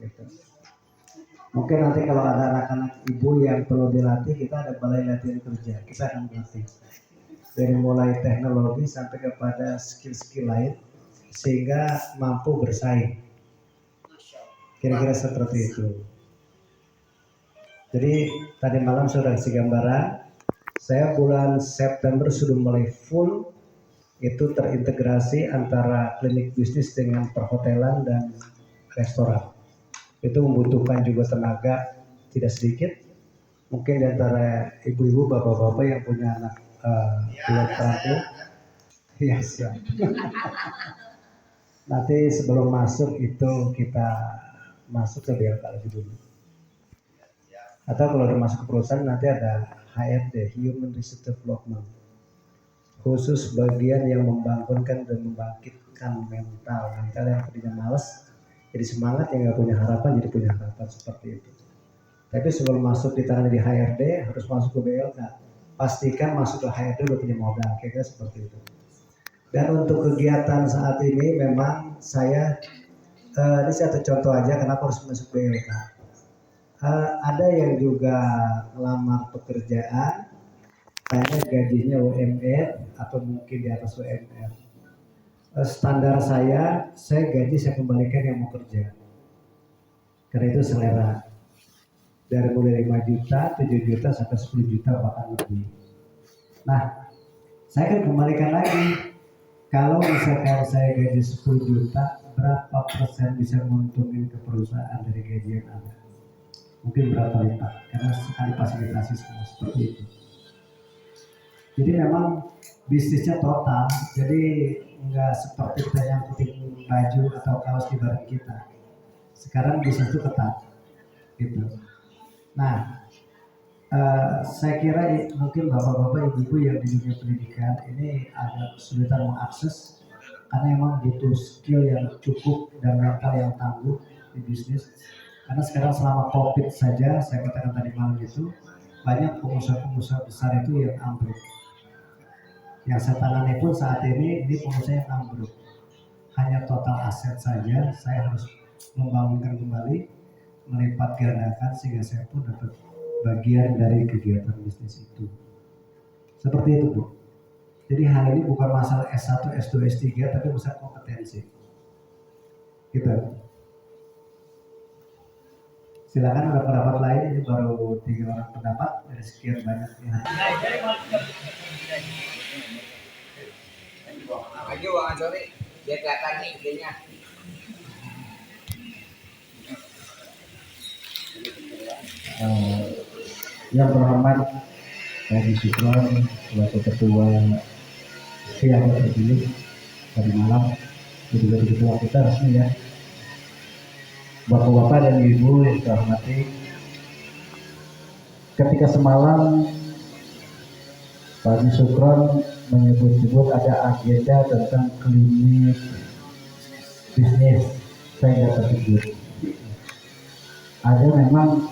Gitu. Mungkin nanti kalau ada anak-anak ibu yang perlu dilatih, kita ada balai latihan kerja, kita akan melatih dari mulai teknologi sampai kepada skill-skill lain sehingga mampu bersaing. Kira-kira seperti itu. Jadi tadi malam sudah kasih gambaran, saya bulan September sudah mulai full itu terintegrasi antara klinik bisnis dengan perhotelan dan restoran. Itu membutuhkan juga tenaga tidak sedikit. Mungkin di antara ibu-ibu, bapak-bapak yang punya anak belum terampil, ya siap. Nanti sebelum masuk itu kita masuk ke BLK lebih dulu. Atau kalau udah masuk ke perusahaan nanti ada HRD, Human Resource Development, khusus bagian yang membangunkan dan membangkitkan mental yang tadinya malas jadi semangat, yang nggak punya harapan jadi punya harapan, seperti itu. Tapi sebelum masuk di tangan di HRD harus masuk ke BLK. Pastikan masuk ke HRD udah punya modal, kira-kira seperti itu. Dan untuk kegiatan saat ini memang saya ini satu contoh aja kenapa harus masuk BLK. Ada yang juga ngelamar pekerjaan, kayaknya gajinya UMR atau mungkin di atas UMR. Standar saya gaji saya kembalikan yang mau kerja. Karena itu selera. Dari mulai 5 juta, 7 juta, sampai 10 juta bahkan lebih. Nah, saya akan kembalikan lagi. Kalau misalkan saya gaji 10 juta, berapa persen bisa menguntungin ke perusahaan dari gaji yang ada? Mungkin berapa lipat, karena sekali fasilitasi semua seperti itu. Jadi memang bisnisnya total, jadi nggak seperti kita yang puting baju atau kaos di barang kita. Sekarang bisnis itu ketat, gitu. Nah, saya kira mungkin bapak-bapak, ibu-ibu yang di dunia pendidikan ini agak kesulitan mengakses karena memang butuh skill yang cukup dan mental yang tangguh di bisnis. Karena sekarang selama COVID saja, saya katakan tadi malam itu, banyak pengusaha-pengusaha besar itu yang ambruk. Yang saya tangani pun saat ini pengusaha yang ambruk. Hanya total aset saja, saya harus membangunkan kembali, melipat gandakan sehingga saya pun dapat bagian dari kegiatan bisnis itu. Seperti itu, Bu. Jadi hal ini bukan masalah S1, S2, S3, tapi masalah kompetensi. Gitu. Silakan ada pendapat lain, ini baru 3 orang pendapat dari sekian banyak ya. Lagi uang sore, dia kelihatan nih idenya. Yang terhormat Haji Sukron selaku ketua siang terpilih tadi malam, juga ketua kita resmi ya. Bapak-bapak dan ibu yang saya hormati, ketika semalam Pak Haji Sukron menyebut-nyebut ada agenda tentang klinik bisnis, saya nggak terkejut. Ada memang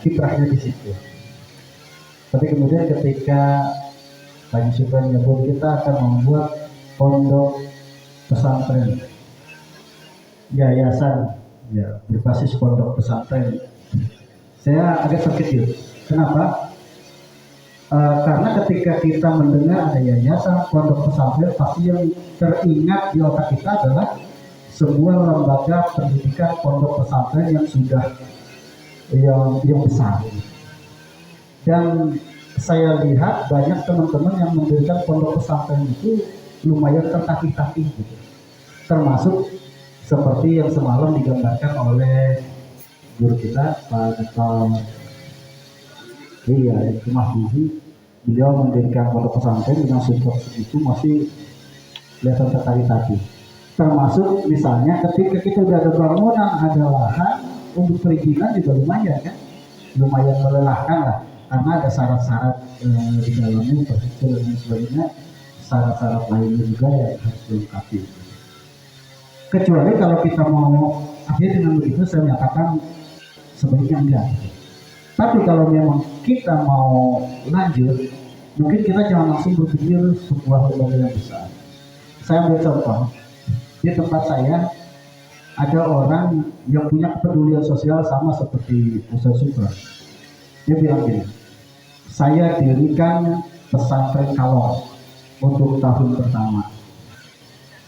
kiprahnya di situ. Tapi kemudian ketika Pak Haji Sukron menyebut kita akan membuat pondok pesantren, yayasan ya berbasis pondok pesantren, saya agak terkejut. Kenapa? Karena ketika kita mendengar ada yayasan pondok pesantren, pasti yang teringat di otak kita adalah sebuah lembaga pendidikan pondok pesantren yang sudah yang besar. Dan saya lihat banyak teman-teman yang mendirikan pondok pesantren itu lumayan tertatih-tatih gitu. Termasuk seperti yang semalam digambarkan oleh guru kita Pak Dr. Cuma Bibi, beliau mendirikan pondok pesantren dengan support itu masih kelihatan tertatih-tatih. Termasuk misalnya ketika kita udah ada bangunan, ada lahan untuk perizinan juga lumayan kan, lumayan melelahkan lah, karena ada syarat-syarat di dalamnya, infrastruktur dan sebagainya, syarat-syarat lainnya juga yang harus dilengkapi. Kecuali kalau kita mau akhirnya dengan begitu, saya menyatakan sebaiknya enggak. Tapi kalau memang kita mau lanjut, mungkin kita jangan langsung berpikir sebuah lembaga yang besar. Saya ambil contoh, di tempat saya ada orang yang punya kepedulian sosial sama seperti Ustaz Supra. Dia bilang gini, saya dirikan pesantren Kalor untuk tahun pertama.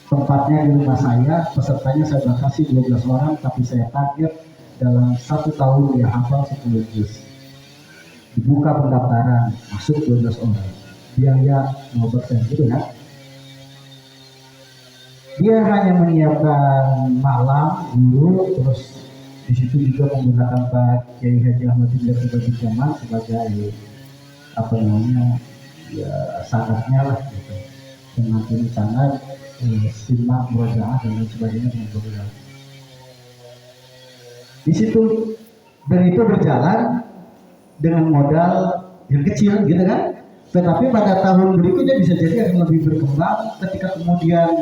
Tempatnya di rumah saya, pesertanya saya batasi 12 orang, tapi saya target dalam 1 tahun dia hafal 10 juz. Dibuka pendaftaran, masuk 12 orang. Biaya 0% gitu kan. Dia hanya menyiapkan malam dulu, terus di situ juga menggunakan Pak Kiai Haji Ahmad Badi Jamal sebagai apa namanya ya sanatnya lah gitu. Dengan ini sanat simak murojaah dan lain sebagainya dengan berulang. Di situ dan itu berjalan dengan modal yang kecil gitu kan. Tetapi pada tahun berikutnya bisa jadi akan lebih berkembang ketika kemudian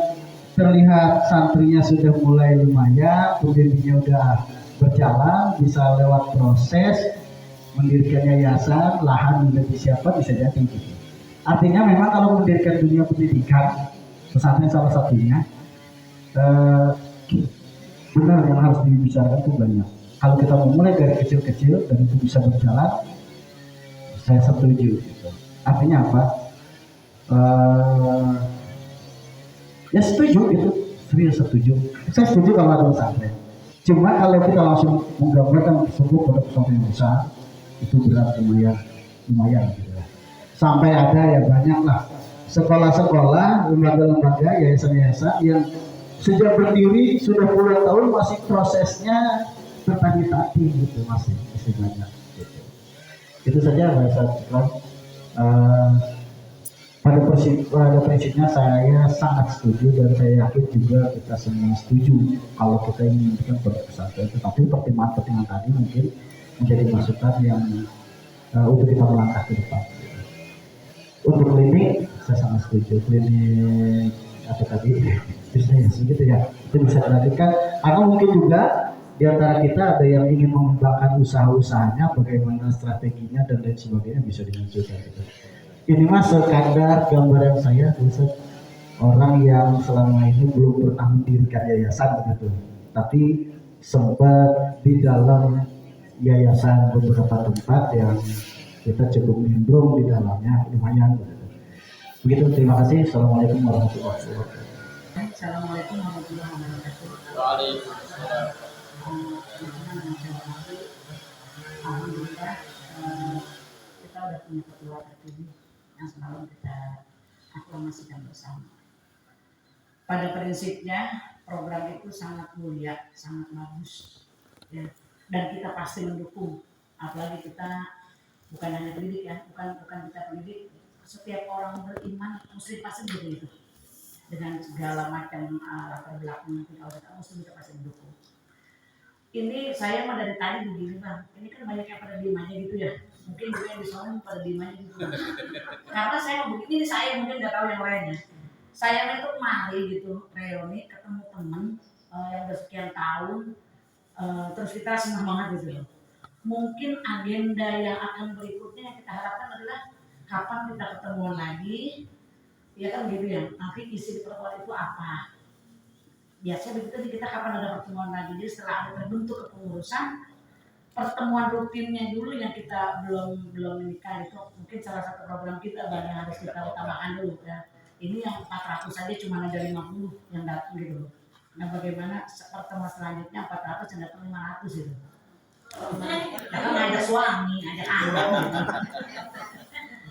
terlihat santrinya sudah mulai lumayan, pendirinya udah berjalan, bisa lewat proses mendirikan yayasan, lahan sudah disiapkan, bisa jadi gitu. Artinya memang kalau mendirikan dunia pendidikan, pesantren salah satunya, benar yang harus dibicarakan itu banyak. Kalau kita memulai dari kecil-kecil dan itu bisa berjalan, saya setuju. Gitu. Artinya apa? Ya setuju gitu, serius setuju. Saya setuju kalau ada pesantren. Cuma kalau kita langsung menggambarkan tersebut pada pesantren yang besar, itu berat lumayan gitu ya. Sampai ada ya banyak lah sekolah-sekolah, lembaga-lembaga, yayasan-yayasan yang sejak berdiri sudah puluhan tahun masih prosesnya bertani-tani gitu masih banyak gitu. Itu saja bahasa Cukran. Pada prinsipnya saya sangat setuju dan saya yakin juga kita semua setuju kalau kita ingin mendirikan pondok pesantren. Tetapi pertimbangan tadi mungkin menjadi masukan yang untuk kita melangkah ke depan. Untuk klinik saya sangat setuju. Klinik apa tadi bisnis gitu ya, itu bisa dilanjutkan. Atau mungkin juga di antara kita ada yang ingin mengembangkan usaha-usahanya, bagaimana strateginya dan lain sebagainya bisa dimunculkan gitu. Ini mas sekadar gambaran saya, Ustaz, orang yang selama ini belum pernah mendirikan yayasan begitu, tapi sempat di dalam yayasan beberapa tempat yang kita cukup nimbrung di dalamnya, lumayan begitu. Begitu, terima kasih. Assalamualaikum warahmatullahi wabarakatuh. Assalamualaikum warahmatullahi wabarakatuh. Waalaikumsalam. Alhamdulillah kita udah punya ketua terpilih yang selalu kita aklamasikan bersama. Pada prinsipnya program itu sangat mulia, sangat bagus, ya. Dan kita pasti mendukung. Apalagi kita bukan hanya pendidik ya, bukan kita pendidik. Setiap orang beriman muslim pasti begitu. Dengan segala macam latar belakang kita muslim kita pasti mendukung. Ini saya mah dari tadi begini bang. Ini kan banyak yang pada diem aja gitu ya. Mungkin juga yang di sana pada diem aja gitu. Karena saya begini, saya mungkin nggak tahu yang lainnya. Saya itu kemari gitu, reuni ketemu teman yang udah sekian tahun, terus kita senang banget gitu. Mungkin agenda yang akan berikutnya yang kita harapkan adalah kapan kita ketemuan lagi, ya kan gitu ya. Nanti isi pertemuan itu apa? Biasanya begitu kita kapan ada pertemuan lagi. Jadi setelah ada terbentuk kepengurusan, pertemuan rutinnya dulu yang kita belum nikah itu mungkin salah satu program kita yang harus kita utamakan dulu ya. Ini yang 400 saja cuma ada 50 yang datang gitu. Nah bagaimana pertemuan selanjutnya 400 yang datang 500 gitu. Karena nggak ada suami, ada anak.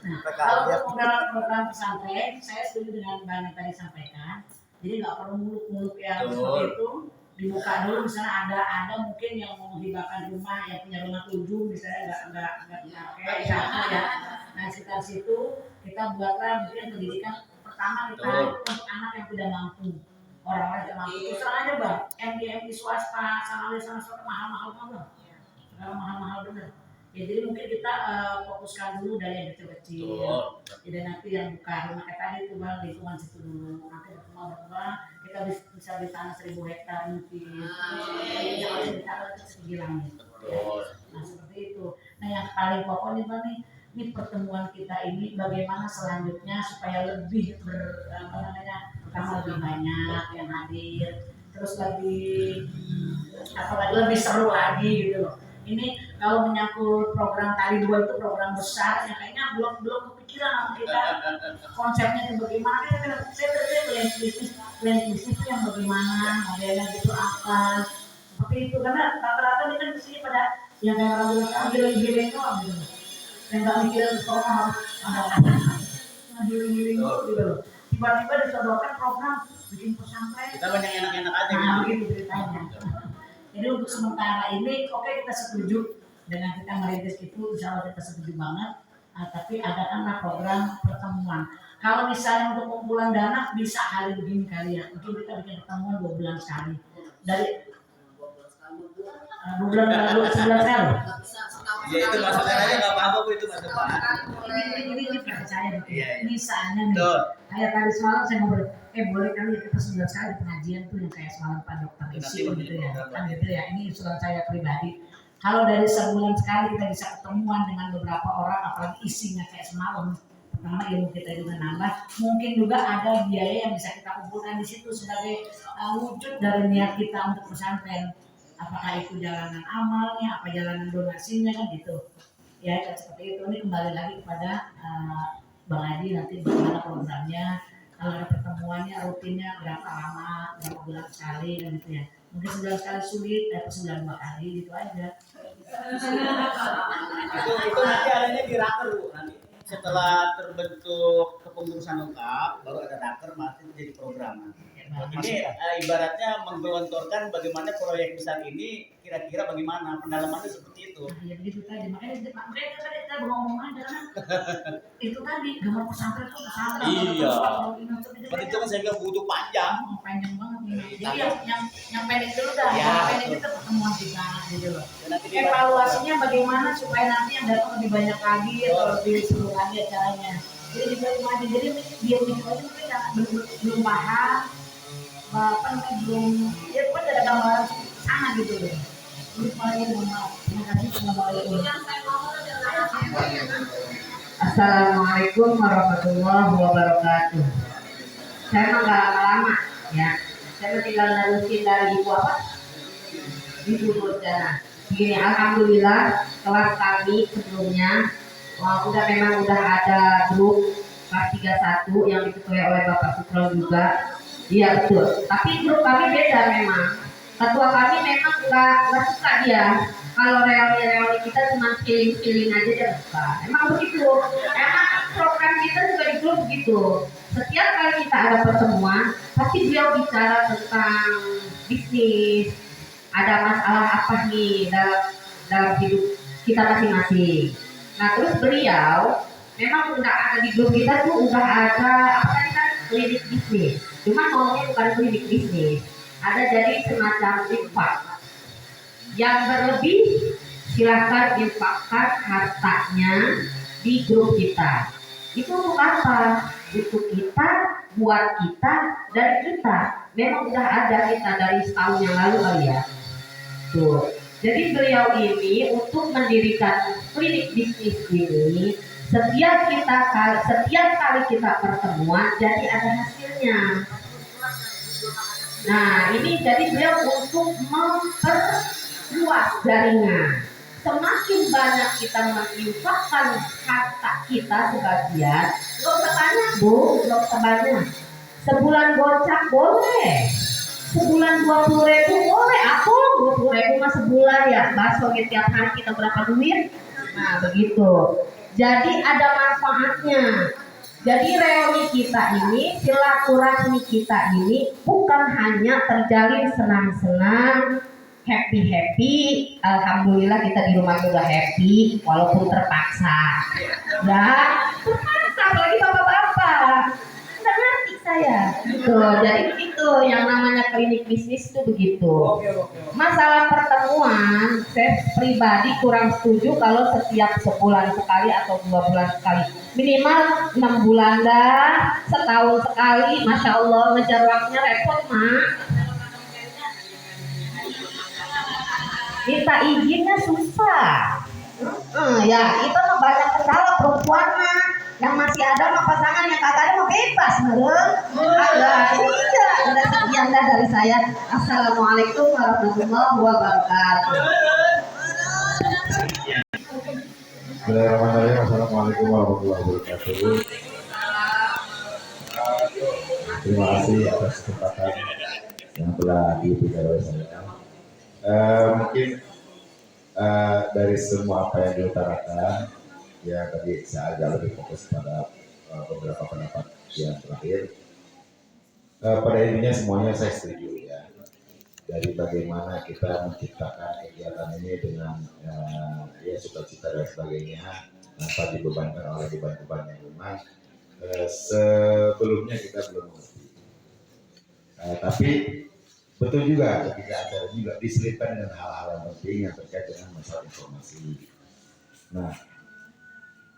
Nah, kalau untuk program pesantren, saya setuju dengan Bang yang tadi sampaikan. Jadi nggak perlu muluk-muluk yang seperti itu. Dibuka dulu, misalnya ada mungkin yang mau menghibahkan rumah, yang punya rumah 7 misalnya nggak pakai ya. Nah sekitar situ kita buatlah mungkin pendidikan pertama kita untuk anak yang tidak mampu, orang-orang yang mampu. Terus aja bang, MDMI swasta sama swasta mahal-mahal banget, mahal-mahal bener. Ya, jadi mungkin kita fokuskan dulu dari yang kecil-kecil. Jadi nanti yang buka rumah kayak tadi itu bang, lingkungan situ dulu. Nanti berkembang kita bisa di tanah 1000 hektar mungkin. Jangan kita segi langit. Nah seperti itu. Nah yang paling pokok nih bang nih, ini pertemuan kita ini bagaimana selanjutnya supaya lebih pertama lebih banyak yang hadir. terus lebih seru lagi gitu loh. Ini kalau menyangkut program tali dua itu program besar yang kayaknya belum belum kepikiran sama kita konsepnya itu bagaimana. Saya plan bisnis itu yang bagaimana modelnya gitu apa seperti itu, karena rata-rata ini kan kesini pada yang kayak orang bilang giling-giling doang gitu, yang nggak mikirin sekolah harus ada giling-giling gitu loh. Tiba-tiba disodorkan program bikin pesantren. Kita banyak enak-enak aja Nah, gitu. begitu ceritanya. Jadi untuk sementara ini, oke kita setuju dengan kita merintis itu, insya Allah kita setuju banget. Tapi adakanlah program pertemuan. Kalau misalnya untuk kumpulan dana bisa kali begini kali ya, mungkin kita bikin pertemuan 2 bulan sekali. Dari 2 bulan lalu, 9 kali. Ya itu masukan aja nggak apa-apa Bu, itu masukan. Ini percaya gitu. Iya, iya. Misalnya nih, Betul. kayak tadi semalam saya ngobrol, boleh kali ya kita 9 sekali pengajian tuh yang kayak semalam Pak Dokter isi gitu ya, kan gitu ya. Ini usulan saya pribadi. Kalau dari sebulan sekali kita bisa ketemuan dengan beberapa orang, apalagi isinya kayak semalam, pertama ilmu kita juga nambah. Mungkin juga ada biaya yang bisa kita kumpulkan di situ sebagai wujud dari niat kita untuk pesantren. Apakah itu jalanan amalnya, apa jalanan donasinya kan gitu. Ya kan seperti itu. Ini kembali lagi kepada Bang Haji nanti bagaimana programnya. Kalau ada pertemuannya rutinnya berapa lama, berapa bulan sekali kan gitu ya. Mungkin 9 sekali sulit, atau 9 2 kali gitu aja. Itu nanti adanya di raker Bu, nanti setelah terbentuk kepengurusan lengkap baru ada raker masih jadi program. Ini ibaratnya menggelontorkan bagaimana proyek besar ini kira-kira bagaimana pendalamannya seperti itu. Ya begitu tadi, makanya tadi kita ngomong aja kan. Itu tadi gambar pesantren itu pesantren. Iya. Berarti itu kan sehingga butuh panjang. Panjang banget nih. Jadi yang pendek dulu dah. Ya, Yang pendek itu pertemuan kita gitu loh. Nanti Evaluasinya bagaimana supaya nanti yang datang lebih banyak lagi atau lebih seru lagi acaranya. Jadi juga aja. Jadi biar gitu aja mungkin yang belum paham, apa namanya belum, ya pun ada gambaran sana gitu loh. Terus mulai maaf. Terima kasih. Assalamualaikum. Assalamualaikum warahmatullahi wabarakatuh. Saya mah nggak lama-lama ya. Saya tinggal nerusin dari ibu apa? Ibu Nurjana. Begini, alhamdulillah kelas kami sebelumnya udah ada grup kelas 31 yang diketuai oleh Bapak Sutro juga. Iya betul. Tapi grup kami beda memang. Ketua kami memang nggak suka dia. Kalau reuni kita cuma feeling aja dia suka. Emang begitu. Emang program kita juga di grup begitu. Setiap kali kita ada pertemuan, pasti beliau bicara tentang bisnis. Ada masalah apa nih dalam hidup kita masing-masing. Nah terus beliau memang udah ada di grup kita tuh udah ada apa tadi kan klinik bisnis. Cuma ngomongnya bukan klinik bisnis. Ada jadi semacam infak. Yang berlebih silahkan infakkan hartanya di grup kita. Itu untuk apa? Untuk kita, buat kita, dan kita. Memang udah ada kita dari setahun yang lalu kali ya. Tuh. Jadi beliau ini untuk mendirikan klinik bisnis ini setiap kali kita pertemuan jadi ada hasilnya. Nah ini jadi beliau untuk memperluas jaringan. Semakin banyak kita menginfakkan harta kita sebagian, lo tanya Bu, lo banyak. Sebulan gocap boleh, sebulan 20.000 boleh. Aku 20.000 mah sebulan ya, bakso tiap hari kita berapa duit? Nah begitu. Jadi ada manfaatnya. Jadi reuni kita ini, silaturahmi kita ini bukan hanya terjalin senang-senang, happy. Alhamdulillah kita di rumah juga happy, walaupun terpaksa. Ya, terpaksa apalagi bapak-bapak. Nggak ngerti saya. Tuh, jadi begitu yang namanya klinik bisnis itu begitu. Masalah pertemuan, saya pribadi kurang setuju kalau setiap sebulan sekali atau 2 bulan sekali. Minimal 6 bulan dah, setahun sekali. Masya Allah, ngejar waktunya repot mak. Minta izinnya susah. Ya itu mah banyak kendala perempuan mah. Yang masih ada mah pasangan, yang kagak ada mah bebas, meren. Agak iya. Udah sekian dah dari saya. Assalamualaikum warahmatullahi wabarakatuh. Bismillahirrahmanirrahim. Assalamualaikum warahmatullahi wabarakatuh. Terima kasih atas kesempatan yang telah diberikan oleh saya. Mungkin dari semua apa yang diutarakan, ya tadi saya agak lebih fokus pada beberapa pendapat yang terakhir. Pada intinya semuanya saya setuju ya. Dari bagaimana kita menciptakan kegiatan ini dengan ya sukacita dan sebagainya tanpa dibebankan oleh beban-beban yang memang sebelumnya kita belum mengerti. Tapi betul juga ketika acara juga diselipkan dengan hal-hal yang penting yang terkait dengan masalah informasi. Nah,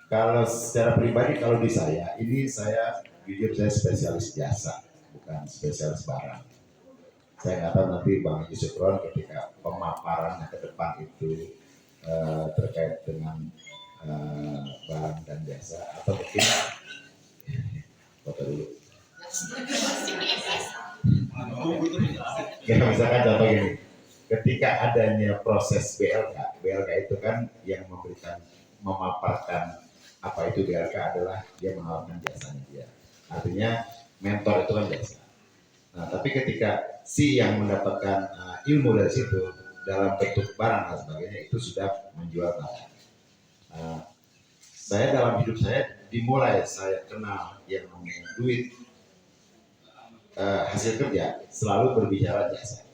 kalau secara pribadi kalau di saya, ini saya jujur saya spesialis jasa, bukan spesialis barang. Saya nggak tahu nanti Bang Yusuf Ron ketika pemaparannya ke depan itu terkait dengan barang dan jasa atau mungkin foto dulu. Ya misalkan contoh gini, ketika adanya proses BLK itu kan yang memaparkan apa itu BLK adalah dia menawarkan jasanya dia. Artinya mentor itu kan jasa. Nah, tapi ketika si yang mendapatkan ilmu dari situ dalam bentuk barang dan sebagainya itu sudah menjual barang. Saya dalam hidup saya dimulai saya kenal yang namanya duit hasil kerja selalu berbicara jasa.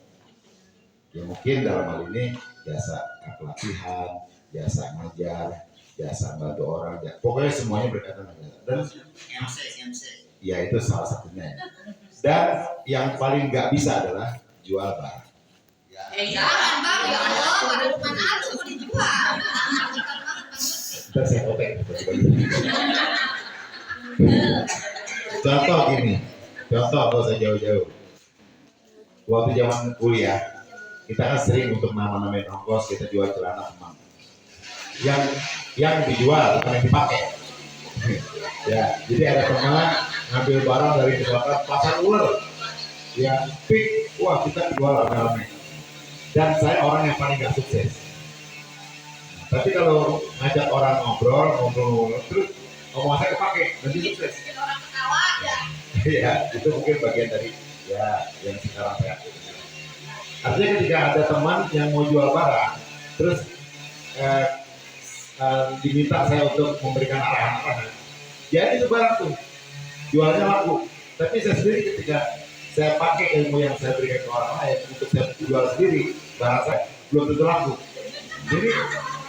Ya mungkin dalam hal ini jasa pelatihan, jasa ngajar, jasa bantu orang, pokoknya semuanya berkaitan dengan jasa. Dan ya itu salah satunya. Dan yang paling nggak bisa adalah jual barang. Jangan bang, ya Allah, barang mana harus mau dijual. Ntar saya kotek. Contoh gini, kalau saya jauh-jauh. Waktu zaman kuliah, kita kan sering untuk nama-namain ongkos, kita jual celana teman. Yang dijual bukan yang dipakai. Ya, jadi ada teman ngambil barang dari misalkan pasar ular yang pik, wah kita jual rame-rame. Dan saya orang yang paling gak sukses. Tapi kalau ngajak orang ngobrol terus ngomong saya kepake, nanti sukses. Orang ketawa aja. Iya, itu mungkin bagian dari ya yang sekarang saya lakukan. Artinya ketika ada teman yang mau jual barang, terus diminta saya untuk memberikan arahan-arahan, jadi itu barang tuh jualnya laku. Tapi saya sendiri ketika saya pakai ilmu yang saya berikan ke orang lain untuk saya jual sendiri, barang saya belum tentu laku. Jadi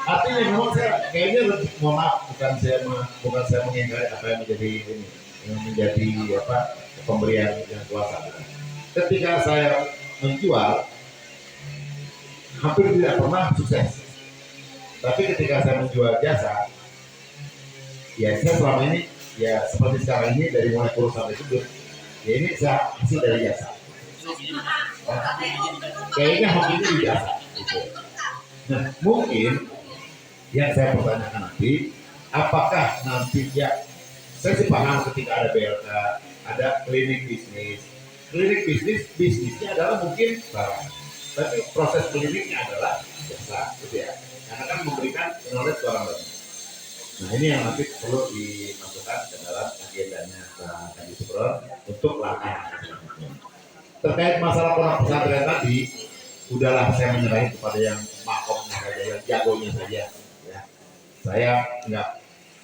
artinya memang saya kayaknya lebih, mohon maaf, bukan saya mengingkari apa yang menjadi ini, yang menjadi apa pemberian yang kuasa. Ketika saya menjual, hampir tidak pernah sukses. Tapi ketika saya menjual jasa, ya saya selama ini ya seperti sekarang ini dari mulai kurus sampai gendut, ya ini saya hasil dari jasa. Kayaknya hobinya di jasa. Gitu. Nah mungkin yang saya pertanyakan nanti, apakah nanti ya saya sih paham ketika ada BLK, ada klinik bisnis. Klinik bisnisnya adalah mungkin barang, tapi proses kliniknya adalah jasa, gitu ya. Karena kan memberikan knowledge ke orang lain. Nah ini yang nanti perlu dimasukkan ke dalam agendanya Pak Yusuf Ron untuk langkah selanjutnya. Terkait masalah pondok pesantren tadi, udahlah saya menyerahin kepada yang makomnya saja, yang jagonya saja. Ya. Saya nggak,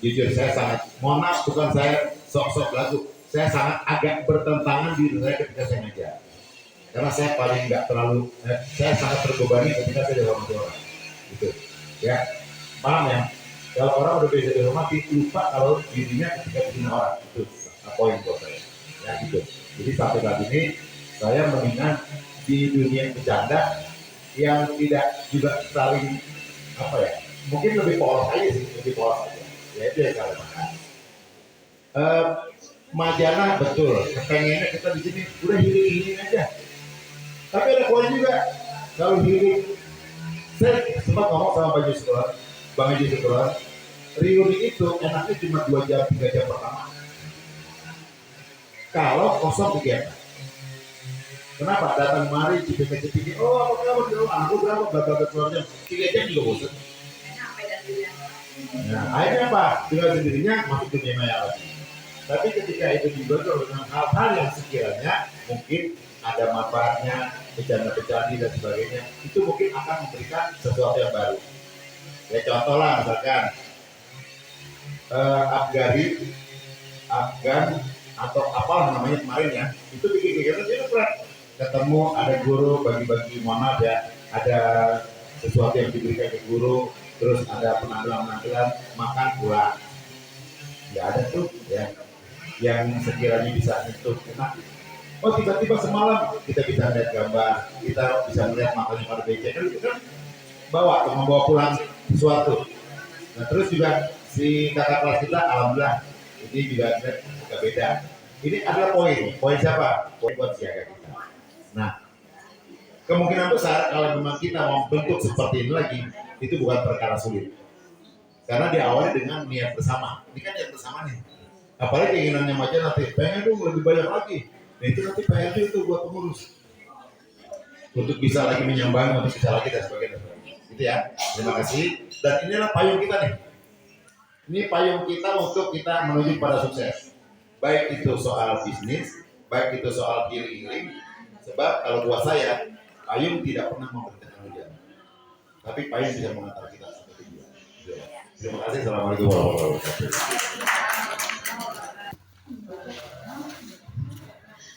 jujur saya sangat, mohon maaf bukan saya sok-sok lagu, saya sangat agak bertentangan diri saya ketika saya ngajar. Karena saya paling nggak terlalu, saya sangat terbebani ketika saya dihormati orang. Gitu. Ya, paham ya? Kalau orang udah bisa dihormati, lupa kalau dirinya ketika dihina orang. Itu poin buat saya. Ya gitu. Jadi sampai saat ini saya mendingan di dunia bercanda yang tidak juga saling apa ya? Mungkin lebih polos aja sih, lebih polos aja. Ya itu yang saya makan. Majalah betul. Kepengennya kita di sini udah healing aja. Tapi ada poin juga. Kalau healing, saya sempat ngomong sama Bang Yusuf Ron, reuni itu enaknya cuma 2 jam 3 jam pertama. Kalau kosong kegiatan. Kenapa? Datang mari cepet-cepet, oh apa kabar, aku berapa, berapa keluarnya, 3 jam juga bosan. Nah, akhirnya apa? Dengan sendirinya masuk dunia maya lagi. Tapi ketika itu dibantu dengan hal-hal yang sekiranya mungkin ada manfaatnya, bercanda-bercanda dan sebagainya, itu mungkin akan memberikan sesuatu yang baru. Ya contoh lah misalkan Afgan atau apa namanya kemarin ya, itu bikin kegiatan itu keren. Ketemu ada guru bagi-bagi, mohon maaf ya, ada sesuatu yang diberikan ke guru, terus ada penampilan makan pulang. Ya ada tuh ya yang sekiranya bisa itu enak. Oh tiba-tiba semalam kita bisa lihat gambar, kita bisa melihat makannya pada becek, kan itu kan membawa pulang sesuatu. Nah terus juga si kakak kelas kita alhamdulillah ini juga agak beda. Ini adalah poin siapa? Poin buat siaga kita. Nah kemungkinan besar kalau memang kita mau bentuk seperti ini lagi, itu bukan perkara sulit. Karena diawali dengan niat bersama. Ini kan niat bersama nih. Apalagi keinginannya macam nanti pengen dong lebih banyak lagi. Nah itu nanti PR itu buat pengurus untuk bisa lagi menyambangi, untuk bisa lagi dan sebagainya. Itu ya. Terima kasih. Dan inilah payung kita nih. Ini payung kita untuk kita menuju pada sukses. Baik itu soal bisnis, baik itu soal healing. Sebab kalau buat saya, payung tidak pernah memberitakan hujan. Tapi payung bisa mengantar kita sampai tujuan. Terima kasih. Assalamualaikum warahmatullahi wabarakatuh.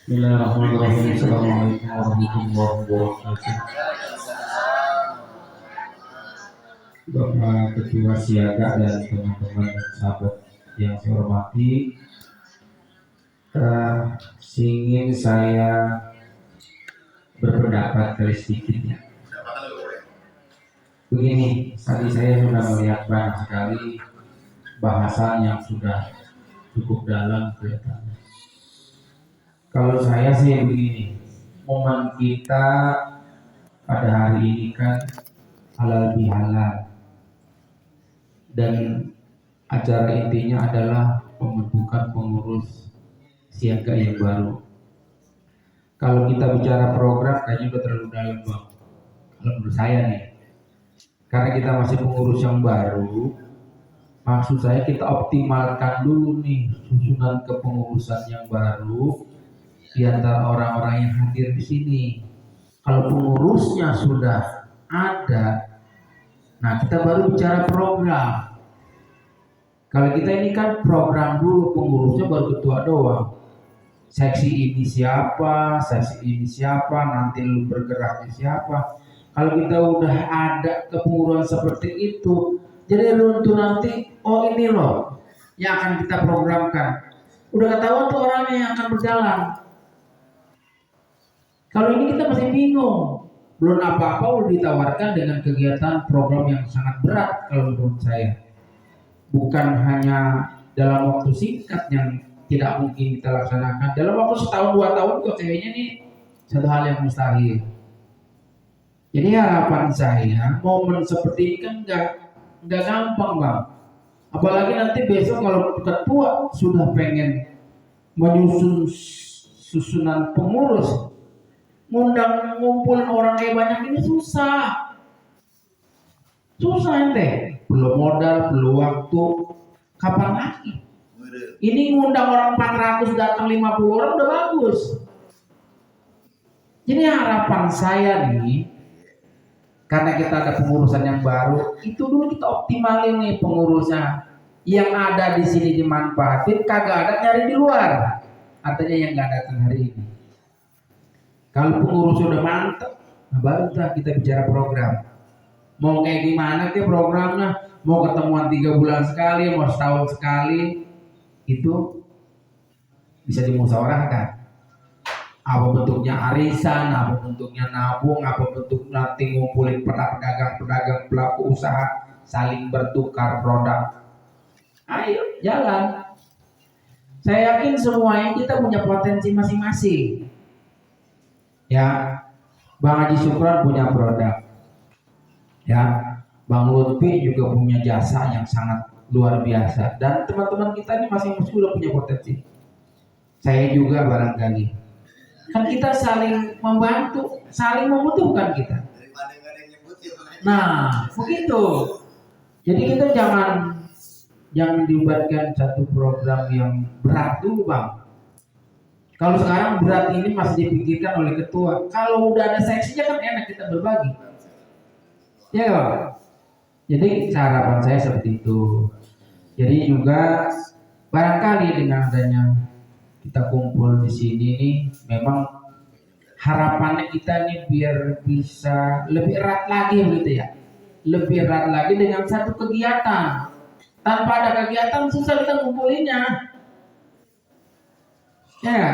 Bismillahirrahmanirrahim. Assalamualaikum warahmatullahi wabarakatuh. Bapak Ketua Siaga dan teman-teman sahabat yang saya hormati, ingin saya berpendapat kali sedikit ya. Begini, tadi saya sudah melihat banyak sekali bahasan yang sudah cukup dalam kelihatannya. Kalau saya sih begini, momen kita pada hari ini kan halal bihalal, dan acara intinya adalah pembentukan pengurus siaga yang baru. Kalau kita bicara program kayaknya udah terlalu dalam bang, kalau menurut saya nih, karena kita masih pengurus yang baru. Maksud saya kita optimalkan dulu nih susunan kepengurusan yang baru di antara orang-orang yang hadir di sini. Kalau pengurusnya sudah ada, nah kita baru bicara program. Kalau kita ini kan program dulu, pengurusnya baru ketua doang. Seksi ini siapa, nanti lu bergeraknya siapa. Kalau kita udah ada kepengurusan seperti itu, jadi lu tuh nanti, oh ini loh yang akan kita programkan. Udah ketahuan tuh orangnya yang akan berjalan. Kalau ini kita masih bingung, belum apa-apa udah ditawarkan dengan kegiatan program yang sangat berat kalau menurut saya. Bukan hanya dalam waktu singkat yang tidak mungkin kita laksanakan, dalam waktu setahun 2 tahun kok kayaknya nih satu hal yang mustahil. Jadi harapan saya momen seperti ini kan nggak gampang bang. Apalagi nanti besok kalau ketua sudah pengen menyusun susunan pengurus, ngumpulin orang kayak banyak ini susah ente. Belum modal, belum waktu, kapan lagi? Ini ngundang orang 400 datang 50 orang udah bagus. Jadi harapan saya nih, karena kita ada pengurusan yang baru, itu dulu kita optimalin nih pengurusnya. Yang ada di sini dimanfaatin, kagak ada nyari di luar. Artinya yang nggak datang hari ini. Kalau pengurus udah mantep, nah baru kita bicara program. Mau kayak gimana ke programnya? Mau ketemuan 3 bulan sekali, mau setahun sekali, itu bisa dimusyawarahkan. Apa bentuknya arisan, apa bentuknya nabung, apa bentuk nanti ngumpulin pedagang-pedagang pelaku usaha saling bertukar produk. Ayo jalan. Saya yakin semuanya kita punya potensi masing-masing. Ya, Bang Haji Syukron punya produk. Ya, Bang Lutfi juga punya jasa yang sangat luar biasa. Dan teman-teman kita ini masing-masing sudah punya potensi. Saya juga barangkali. Kan kita saling membantu, saling membutuhkan kita. Nah, begitu. Jadi kita jangan dibuatkan satu program yang berat dulu, Bang. Kalau sekarang berat ini masih dipikirkan oleh ketua. Kalau udah ada seksinya kan enak kita berbagi. Ya, Bang. Jadi harapan saya seperti itu. Jadi juga barangkali dengan adanya kita kumpul di sini nih, memang harapannya kita nih biar bisa lebih erat lagi begitu ya. Lebih erat lagi dengan satu kegiatan. Tanpa ada kegiatan susah kita ngumpulinnya. Ya,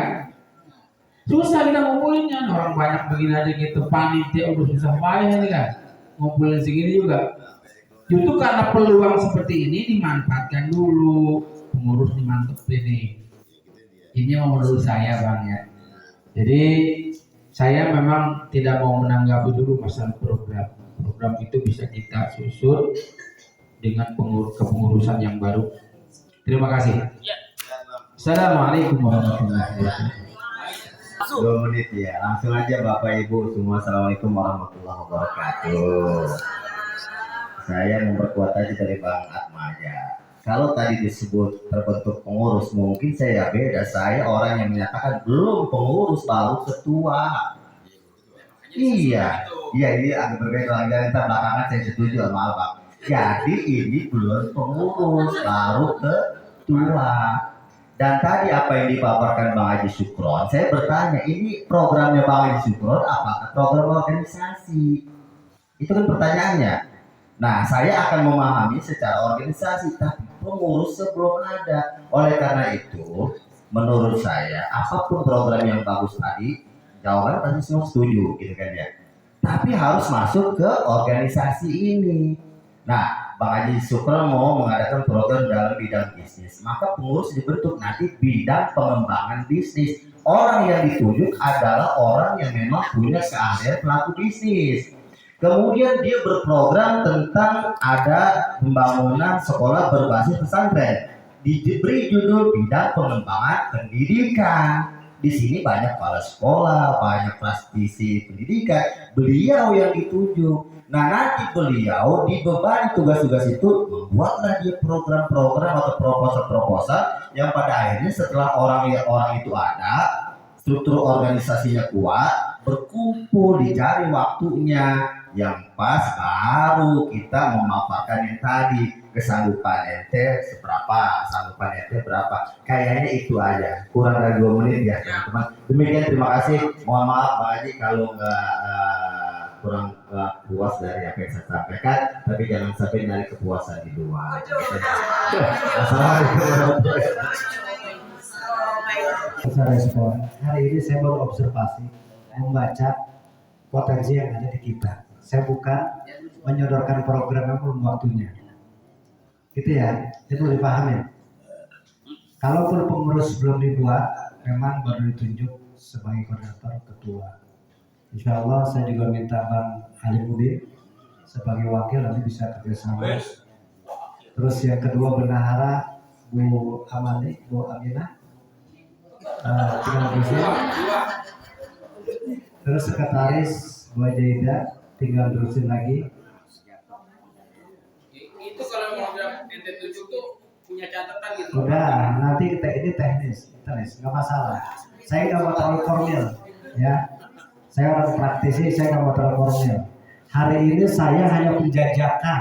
susah kita ngumpulinnya. Orang banyak begini aja gitu, panitia udah susah payah nih kan. Ngumpulin segini juga. Justru karena peluang seperti ini dimanfaatkan dulu, pengurus dimantepin nih. Ini menurut saya, Bang ya. Jadi saya memang tidak mau menanggapi dulu masalah program. Program itu bisa kita susun dengan kepengurusan yang baru. Terima kasih. Assalamualaikum warahmatullahi wabarakatuh. 2 menit ya, langsung aja Bapak Ibu semua. Assalamualaikum warahmatullahi wabarakatuh. Saya memperkuat tadi dari Bang Atmaja. Kalau tadi disebut terbentuk pengurus, mungkin saya beda. Saya orang yang menyatakan belum pengurus, baru ketua. Iya, ini agak berbeda. Dan belakangan saya setuju sama Abang. Jadi ini belum pengurus, baru ketua. Dan tadi apa yang dipaparkan Bang Haji Sukron, saya bertanya, ini programnya Bang Haji Sukron apakah program organisasi? Itu kan pertanyaannya. Nah, saya akan memahami secara organisasi, tapi pengurus sebelum ada. Oleh karena itu, menurut saya, apapun program yang bagus tadi, jawaban pasti semua setuju, gitu kan ya. Tapi harus masuk ke organisasi ini. Nah, Bang Haji Sukron mau mengadakan program dalam bidang bisnis, maka pengurus dibentuk nanti bidang pengembangan bisnis. Orang yang ditunjuk adalah orang yang memang punya keahlian pelaku bisnis. Kemudian dia berprogram tentang ada pembangunan sekolah berbasis pesantren. Diberi judul bidang pengembangan pendidikan. Di sini banyak kepala sekolah, banyak praktisi pendidikan. Beliau yang ditunjuk. Nah, nanti beliau dibebani tugas-tugas itu, membuatlah dia program-program atau proposal-proposal yang pada akhirnya setelah orang itu ada, struktur organisasinya kuat, berkumpul, dicari waktunya yang pas, baru kita memaparkan yang tadi, kesanggupan ente seberapa, sanggupan ente berapa. Kayaknya itu aja, kurang dari 2 menit ya teman-teman. Demikian, terima kasih. Mohon maaf Pak Haji kalau nggak kurang puas dari apa yang saya sampaikan, tapi jangan sampai dari kepuasan di luar. Assalamualaikum warahmatullahi wabarakatuh. Saya respon. Hari ini saya baru observasi, membaca potensi yang ada di kita. Saya bukan menyodorkan program yang belum waktunya. Gitu ya, itu boleh paham ya. Kalaupun pengurus belum dibuat, memang baru ditunjuk sebagai koordinator ketua. Insya Allah saya juga minta Bang Halimudin sebagai wakil, nanti bisa kerjasama. Terus yang kedua bendahara Bu Amani, Bu Aminah, tinggal terusin. Terus sekretaris Bu Jaida, tinggal terusin lagi. Itu kalau program ente tujuh tuh punya catatan gitu. Udah, nanti kita ini teknis, nggak masalah. Saya nggak mau terlalu formil, ya. Saya orang praktisi, saya nggak mau terlalu formil. Hari ini saya hanya penjajakan.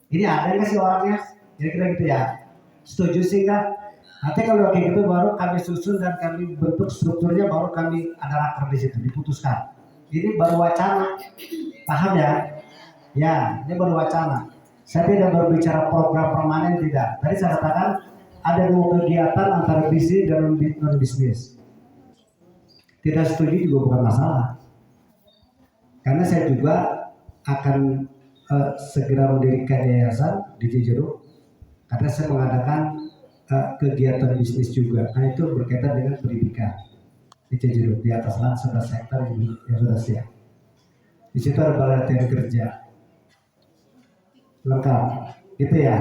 Ini ada nggak sih orangnya? Kira-kira gitu ya. Setuju sih nggak? Nanti kalau kayak gitu baru kami susun dan kami bentuk strukturnya, baru kami ada raker di situ, diputuskan. Ini baru wacana, paham ya? Ya, ini baru wacana. Saya tidak berbicara program permanen, tidak. Tadi saya katakan ada 2 kegiatan antara bisnis dan non bisnis. Tidak setuju juga bukan masalah. Karena saya juga akan segera mendirikan yayasan di Cijeruk. Karena saya mengadakan kegiatan bisnis juga. Nah, itu berkaitan dengan pendidikan di Cijeruk, di atas lahan 11 hektar yang sudah siap. Di situ ada balai latihan kerja lengkap, gitu ya.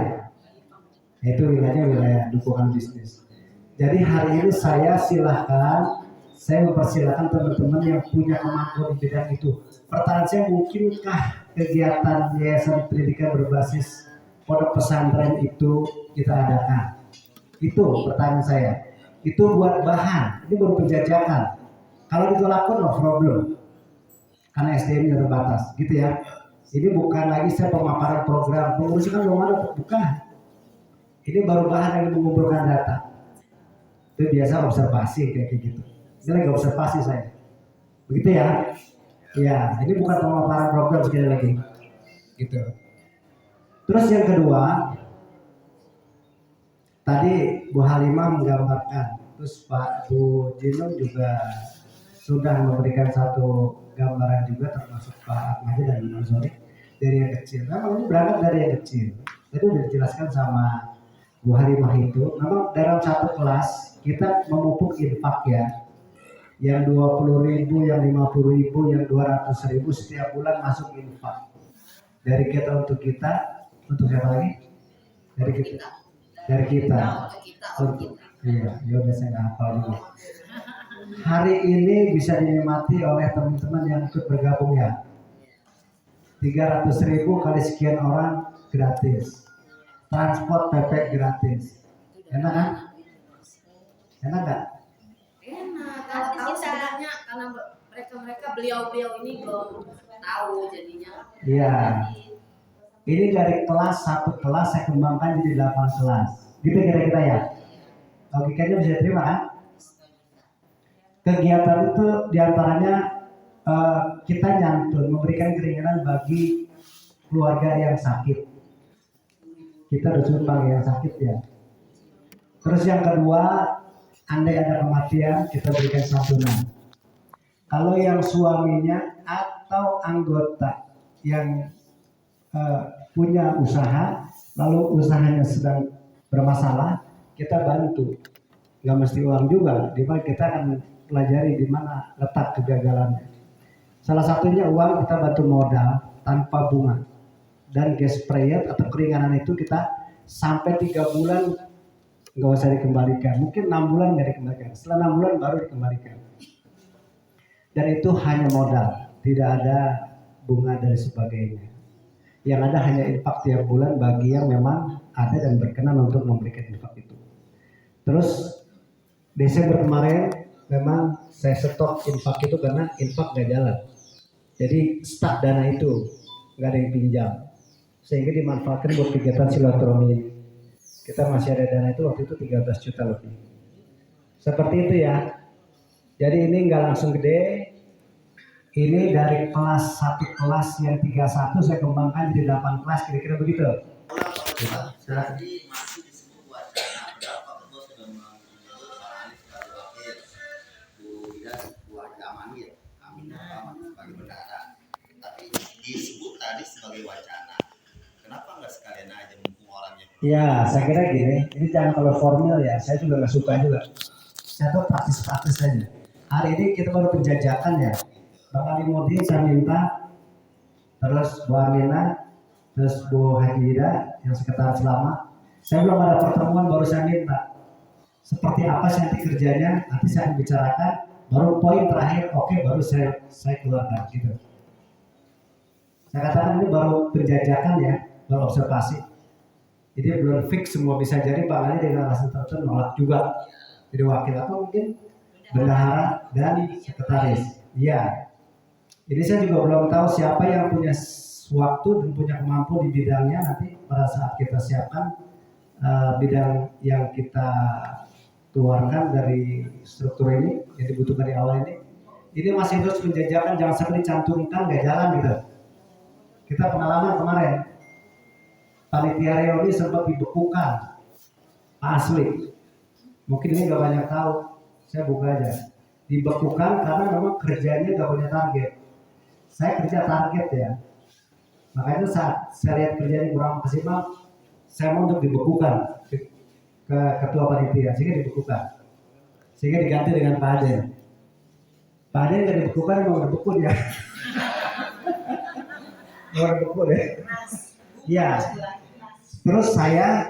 Itu wilayahnya wilayah dukungan bisnis. Jadi hari ini saya mempersilahkan teman-teman yang punya kemampuan di bidang itu. Pertanyaan saya, mungkinkah kegiatan yayasan pendidikan berbasis pondok pesantren itu kita adakan? Itu pertanyaan saya. Itu buat bahan, ini baru penjajakan. Kalau itu lakukan no problem, karena SDM-nya terbatas, gitu ya. Ini bukan lagi saya pemaparan program, pengurusan kan belum ada, bukan. Ini baru bahan lagi mengumpulkan data. Itu biasa observasi kayak gitu. Ini lagi observasi saya, begitu ya. Ya, ini bukan pemaparan program sekali lagi, gitu. Terus yang kedua, tadi Bu Halimah menggambarkan, terus Bu Jinung juga sudah memberikan satu gambaran juga, termasuk Pak Ahmad dan Mas Zorik dari yang kecil. Memang ini berangkat dari yang kecil. Tadi sudah dijelaskan sama Bu Halimah itu, memang dalam satu kelas kita memupuk infak ya, yang 20.000, yang 50.000, yang 200.000 setiap bulan masuk infak dari kita untuk kita, untuk siapa lagi? Dari kita. Dari kita. Iya, ya udah saya nggak hafal juga. Hari ini bisa dinikmati oleh teman-teman yang ikut bergabung ya. 300.000 kali sekian orang gratis. Transport PP gratis. Enak kan? Enak nggak? Enak. Kalau tahu sebenarnya karena mereka beliau ini belum tahu jadinya. Iya. Ini dari kelas 1 kelas saya kembangkan jadi 8 kelas. Gitu kira-kira ya. Logikanya bisa terima kan? Kegiatan itu diantaranya kita nyantun, memberikan keringanan bagi keluarga yang sakit. Kita harus bagi yang sakit ya. Terus yang kedua, andai ada kematian, kita berikan santunan. Kalau yang suaminya atau anggota yang punya usaha, lalu usahanya sedang bermasalah, kita bantu. Nggak mesti uang juga, di mana kita akan pelajari di mana letak kegagalannya. Salah satunya uang, kita bantu modal tanpa bunga. Dan gas sprayer atau keringanan itu kita sampai 3 bulan nggak usah dikembalikan. Mungkin 6 bulan nggak dikembalikan. Setelah 6 bulan baru dikembalikan. Dan itu hanya modal, tidak ada bunga dan sebagainya. Yang ada hanya infak tiap bulan bagi yang memang ada dan berkenan untuk memberikan infak itu. Terus Desember kemarin memang saya stop infak itu karena infak nggak jalan. Jadi stuck dana itu nggak ada yang pinjam, sehingga dimanfaatkan buat kegiatan silaturahmi ini. Kita masih ada dana itu waktu itu 13 juta lebih. Seperti itu ya. Jadi ini nggak langsung gede. Ini dari kelas 1 kelas yang 31 saya kembangkan jadi 8 kelas, kira-kira begitu. Jadi masih disebut wacana, berapa ketua sudah menyebut Pak Anies sebagai wakil, Bu Ida sebagai amanir, Amin sebagai bendahara. Tapi disebut tadi sebagai wacana. Kenapa nggak sekalian aja mumpung orangnya? Ya, saya kira gini, ini jangan kalau formal ya, saya juga nggak suka juga. Saya tuh praktis-praktis saja. Hari ini kita baru penjajakan ya. Bang Ali Murdin saya minta, terus Bu Amina, terus Bu Haji Ida yang sekretaris lama. Saya belum ada pertemuan, baru saya minta seperti apa sih nanti kerjanya, nanti saya akan bicarakan. Baru poin terakhir, oke, baru saya keluarkan gitu. Saya katakan ini baru penjajakan ya, baru observasi. Jadi belum fix semua, bisa jadi Bang Ali dengan alasan tertentu nolak juga. Jadi wakil atau mungkin bendahara dan sekretaris. Iya. Jadi saya juga belum tahu siapa yang punya waktu dan punya kemampuan di bidangnya. Nanti pada saat kita siapkan bidang yang kita keluarkan dari struktur ini yang dibutuhkan di awal ini masih terus penjajakan, jangan sampai dicantumkan nggak jalan gitu. Kita pengalaman kemarin panitia reuni sempat dibekukan asli. Mungkin ini nggak banyak tahu, saya buka aja. Dibekukan karena memang kerjanya nggak punya target. Saya kerja target ya, makanya saat saya lihat kerjanya kurang maksimal, saya mau untuk dibekukan ke ketua panitia, sehingga dibekukan, sehingga diganti dengan Pak Aden. Pak Aden nggak dibekukan, mau dibeku dia. Mau dibeku deh. Ya. Terus saya